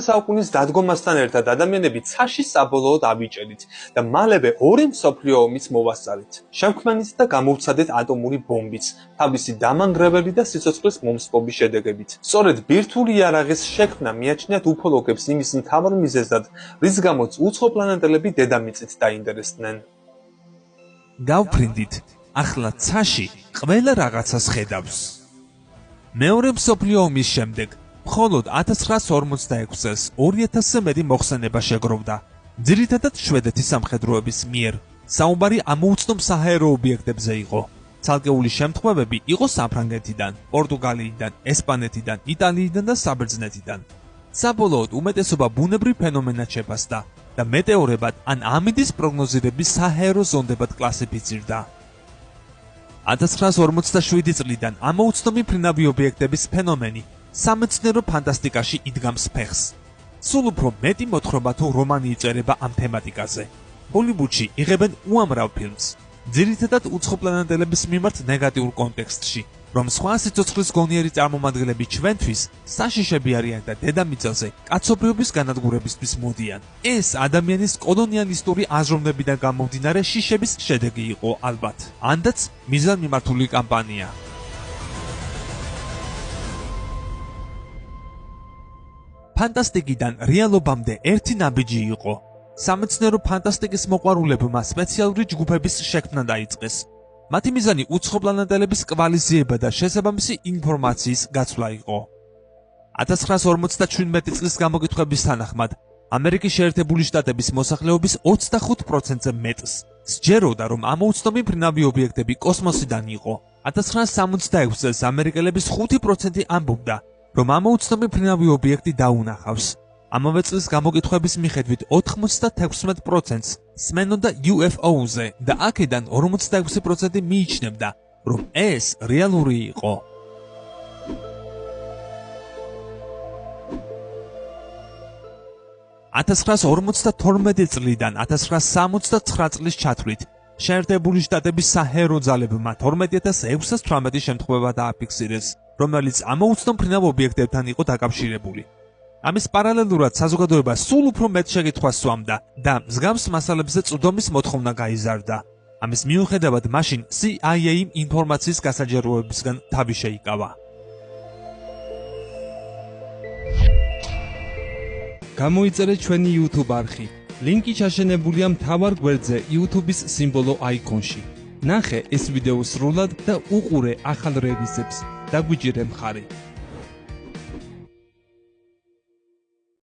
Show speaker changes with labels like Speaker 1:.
Speaker 1: საუკუნის დადგომასთან ერთად ადამიანები ცაში საბოლოოდ ავიჭერით და მალევე ორი მსოფლიო ომის მოვასწარით. შემქმნით და გამოვცადეთ ატომური ბომბიც, თავისი დამანგრეველი და სიცოცხლის მომსპობის შედეგებით. სწორედ ბირთვული იარაღის შექმნა მიაჩნიათ უფოლოგებს იმის მთავარ მიზეზად, რის გამოც უცხოპლანეტელები დედამიწით დაინტერესდნენ.
Speaker 2: გავფრინდით, ახლა ცაში ყველა რაღაცას ხედავს. მეორე მსოფლიო ომის შემდეგ მხოლოდ 1946 წელს 2000-ზე მეტი მოხსენება შეგროვდა. ძირითადად შვედეთის სამხედროების მიერ. საუბარი ამოუცნობ საჰაერო ობიექტებზე იყო. ცალკეული შემთხვევები იყო საფრანგეთიდან, პორტუგალიიდან, ესპანეთიდან, იტალიიდან და საბერძნეთიდან. საბოლოოდ უმეტესობა ბუნებრივ ფენომენად შეფასდა და მეტეორებად ან ამინდის პროგნოზირების საჰაერო ზონდებად კლასიფიცირდა. 1947 წლიდან ამოუცნობი მფრინავი ობიექტების ფენომენი სამეცნიერო ფანტასტიკაში იდგამს ფეხს. სულ უფრო მეტი მოთხრობა თუ რომანი იწერება ამ თემატიკაზე. ჰოლივუდში იღებენ უამრავ ფილმს, ძირითადად უცხოპლანეტელების მიმართ ნეგატიურ კონტექსტში, რომ სხვა სიცოცხლის გონიერი წარმომადგენლები ჩვენთვის საშიშები არიან და დედამიწაზე კაცობრიობის განადგურებისთვის მოდიან. ეს ადამიანის კოლონიალისტური აზროვნებიდან გამომდინარე შიშების შედეგი იყო ალბათ. ანდაც მიზანმიმართული კამპანია. ფანტასტიკიდან რეალობამდე ერთი ნაბიჯი იყო. სამეცნიერო ფანტასტიკის მოყვარულებმა სპეციალური ჯგუფების შექმნა დაიწყეს. მათი მიზანი უცხოპლანეტელების კვალიზება და შესაბამისი ინფორმაციის გაცვლა იყო. 1957 წლის გამოკითხვების თანახმად, ამერიკის შეერთებული შტატების მოსახლეობის 25%-ზე მეტს სჯეროდა, რომ ამოუცნობი მფრინავი ობიექტები კოსმოსიდან იყო. 1966 წელს ამერიკელების 5% ამბობდა, რომ ამოუცნობი მფრინავი ობიექტი დაუნახავს. ამავე წლის გამოკითხვების მიხედვით 96%-ს სმენოდა UFO-ზე და აქედან 46% მიიჩნევდა, რომ ეს რეალური იყო. (1952 წლიდან 1969 წლის ჩათვლით შეერთებული შტატების საჰაერო ძალებმა 12618 შემთხვევა დააფიქსირეს, რომელიც ამოუცნობ მფრინავ ობიექტებთან იყო დაკავშირებული. ამის პარალელურად საზოგადოება სულ უფრო მეტ შეკითხვას სვამდა და მსგავს მასალებზე წვდომის მოთხოვნა გაიზარდა. ამის მიუხედავად მაშინ CIA-მ ინფორმაციის გასაჯეროებისგან თავი შეიკავა.
Speaker 3: გამოიწერეთ ჩვენი YouTube არხი. ლინკი ჩაშენებულია მთავარ გვერდზე YouTube-ის სიმბოლო აიკონში. ნახე ეს ვიდეო სრულად და უყურე ახალ რელიზებს. დაგვიჭირე მხარი.